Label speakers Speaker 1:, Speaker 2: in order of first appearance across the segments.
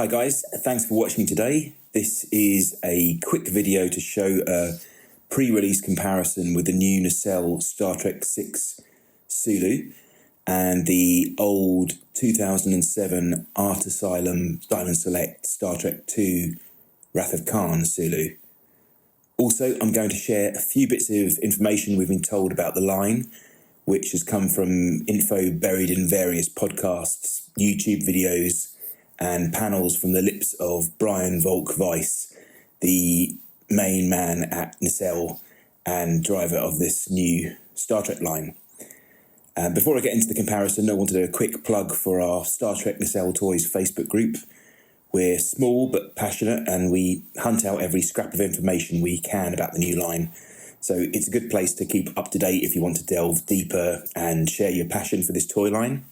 Speaker 1: Hi guys, thanks for watching today. This is a quick video to show a pre-release comparison with the new Nacelle Star Trek VI Sulu and the old 2007 Art Asylum Diamond Select Star Trek II Wrath of Khan Sulu. Also, I'm going to share a few bits of information we've been told about the line, which has come from info buried in various podcasts, YouTube videos, and panels from the lips of Brian Volk-Weiss, the main man at Nacelle and driver of this new Star Trek line. Before I get into the comparison, I wanted a quick plug for our Star Trek Nacelle Toys Facebook group. We're small but passionate, and we hunt out every scrap of information we can about the new line. So it's a good place to keep up to date if you want to delve deeper and share your passion for this toy line.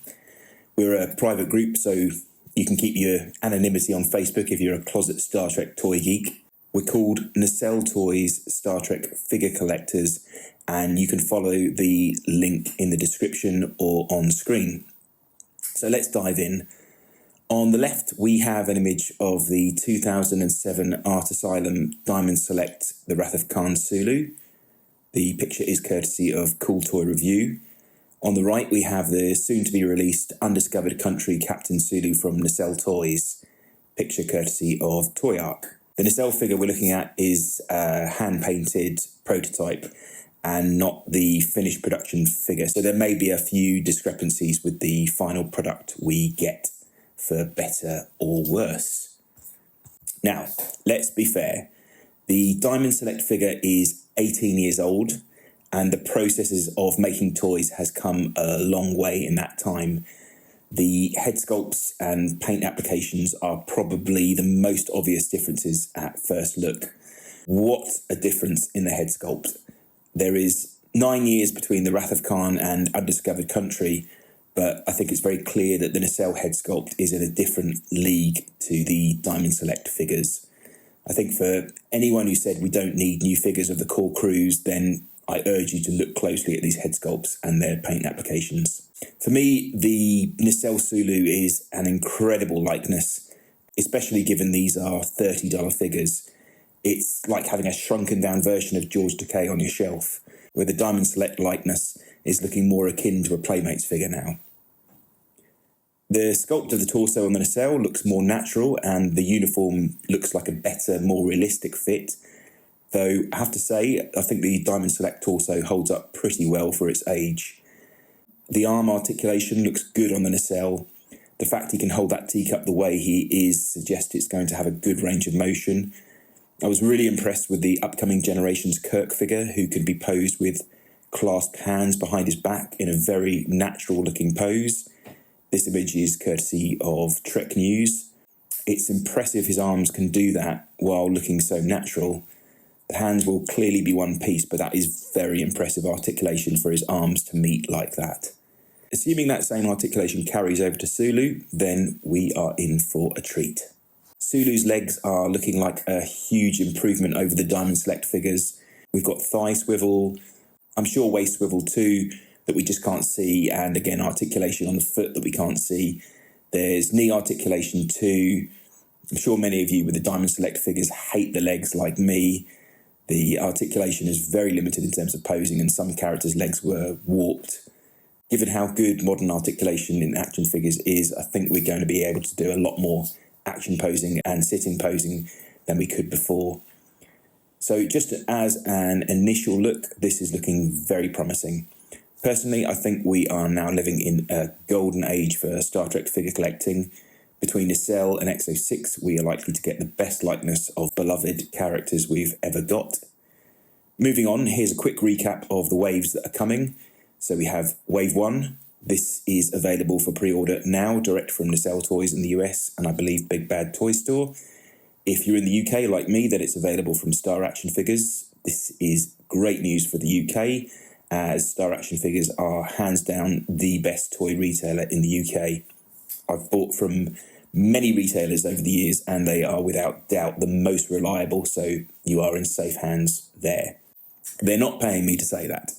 Speaker 1: We're a private group, so you can keep your anonymity on Facebook if you're a closet Star Trek toy geek. We're called Nacelle Toys Star Trek Figure Collectors, and you can follow the link in the description or on screen. So let's dive in. On the left, we have an image of the 2007 Art Asylum Diamond Select The Wrath of Khan Sulu. The picture is courtesy of Cool Toy Review. On the right, we have the soon-to-be-released Undiscovered Country Captain Sulu from Nacelle Toys, picture courtesy of Toy Arc. The Nacelle figure we're looking at is a hand-painted prototype and not the finished production figure, so there may be a few discrepancies with the final product we get, for better or worse. Now, let's be fair. The Diamond Select figure is 18 years old, and the processes of making toys has come a long way in that time. The head sculpts and paint applications are probably the most obvious differences at first look. What a difference in the head sculpt. There is 9 years between the Wrath of Khan and Undiscovered Country, but I think it's very clear that the Nacelle head sculpt is in a different league to the Diamond Select figures. I think for anyone who said we don't need new figures of the core crews, then I urge you to look closely at these head sculpts and their paint applications. For me, the Nacelle Sulu is an incredible likeness, especially given these are $30 figures. It's like having a shrunken down version of George Takei on your shelf, where the Diamond Select likeness is looking more akin to a Playmates figure now. The sculpt of the torso on the Nacelle looks more natural, and the uniform looks like a better, more realistic fit. Though, I have to say, I think the Diamond Select torso holds up pretty well for its age. The arm articulation looks good on the Nacelle. The fact he can hold that teacup the way he is suggests it's going to have a good range of motion. I was really impressed with the upcoming generation's Kirk figure, who can be posed with clasped hands behind his back in a very natural-looking pose. This image is courtesy of Trek News. It's impressive his arms can do that while looking so natural. The hands will clearly be one piece, but that is very impressive articulation for his arms to meet like that. Assuming that same articulation carries over to Sulu, then we are in for a treat. Sulu's legs are looking like a huge improvement over the Diamond Select figures. We've got thigh swivel, I'm sure waist swivel too, that we just can't see, and again articulation on the foot that we can't see. There's knee articulation too. I'm sure many of you with the Diamond Select figures hate the legs like me. The articulation is very limited in terms of posing, and some characters' legs were warped. Given how good modern articulation in action figures is, I think we're going to be able to do a lot more action posing and sitting posing than we could before. So just as an initial look, this is looking very promising. Personally, I think we are now living in a golden age for Star Trek figure collecting. Between Nacelle and XO6, we are likely to get the best likeness of beloved characters we've ever got. Moving on, here's a quick recap of the waves that are coming. So we have Wave 1. This is available for pre-order now, direct from Nacelle Toys in the US and I believe Big Bad Toy Store. If you're in the UK like me, then it's available from Star Action Figures. This is great news for the UK, as Star Action Figures are hands down the best toy retailer in the UK. I've bought from many retailers over the years, and they are without doubt the most reliable, so you are in safe hands there. They're not paying me to say that.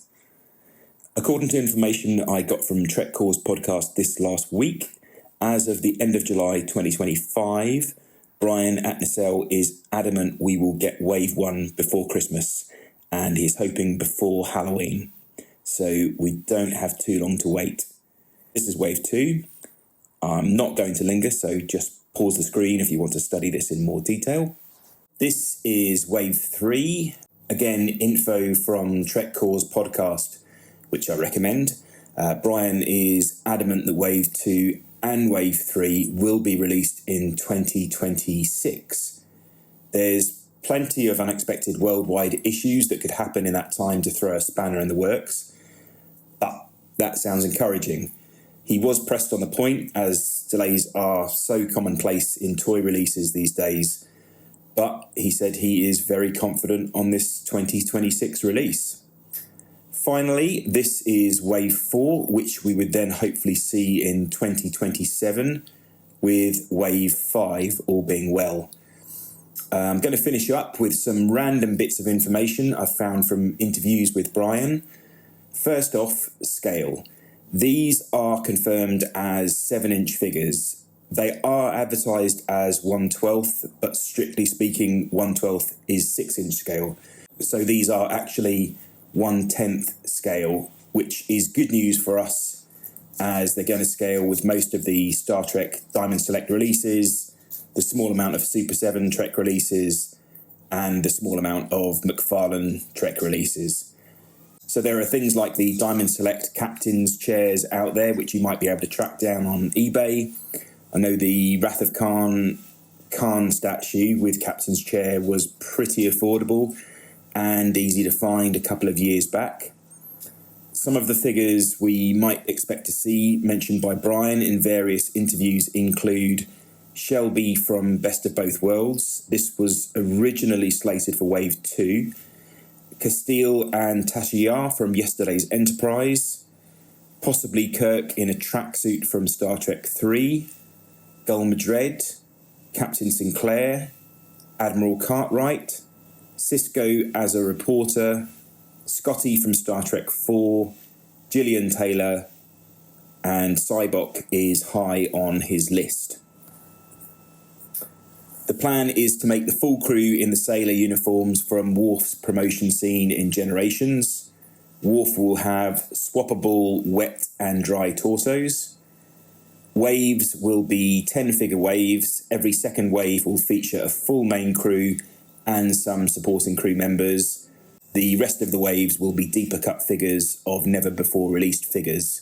Speaker 1: According to information I got from Trek Core's podcast this last week, As of the end of July 2025, Brian at Nacelle is adamant we will get Wave 1 before Christmas, and he's hoping before Halloween. So we don't have too long to wait. This is Wave 2. I'm not going to linger, so just pause the screen if you want to study this in more detail. This is Wave 3. Again, info from Trek Core's podcast, which I recommend. Brian is adamant that Wave 2 and Wave 3 will be released in 2026. There's plenty of unexpected worldwide issues that could happen in that time to throw a spanner in the works, but that sounds encouraging. He was pressed on the point, as delays are so commonplace in toy releases these days, but he said he is very confident on this 2026 release. Finally, this is Wave 4, which we would then hopefully see in 2027, with Wave 5 all being well. I'm going to finish you up with some random bits of information I've found from interviews with Brian. First off, scale. These are confirmed as 7-inch figures. They are advertised as 1/12, but strictly speaking, 1/12 is 6-inch scale. So these are actually 1/10 scale, which is good news for us, as they're going to scale with most of the Star Trek Diamond Select releases, the small amount of Super 7 Trek releases, and the small amount of McFarlane Trek releases. So there are things like the Diamond Select Captain's chairs out there, which you might be able to track down on eBay. I know the Wrath of Khan statue with Captain's chair was pretty affordable and easy to find a couple of years back. Some of the figures we might expect to see mentioned by Brian in various interviews include Shelby from Best of Both Worlds. This was originally slated for Wave 2. Castile and Tashiar from yesterday's Enterprise, possibly Kirk in a tracksuit from Star Trek 3, Gul Madred, Captain Sinclair, Admiral Cartwright, Sisko as a reporter, Scotty from Star Trek 4, Gillian Taylor, and Cybok is high on his list. The plan is to make the full crew in the sailor uniforms from Worf's promotion scene in Generations. Worf will have swappable wet and dry torsos. Waves will be 10-figure waves. Every second wave will feature a full main crew and some supporting crew members. The rest of the waves will be deeper cut figures of never-before-released figures.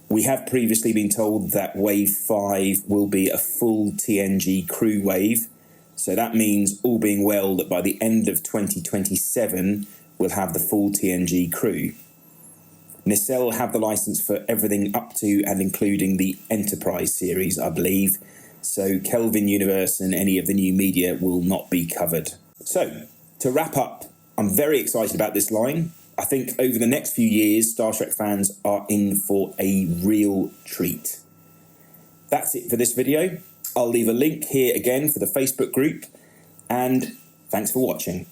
Speaker 1: We have previously been told that Wave 5 will be a full TNG crew wave, so that means, all being well, that by the end of 2027, we'll have the full TNG crew. Nacelle have the license for everything up to and including the Enterprise series, I believe, so Kelvin Universe and any of the new media will not be covered. So, to wrap up, I'm very excited about this line. I think over the next few years, Star Trek fans are in for a real treat. That's it for this video. I'll leave a link here again for the Facebook group, and thanks for watching.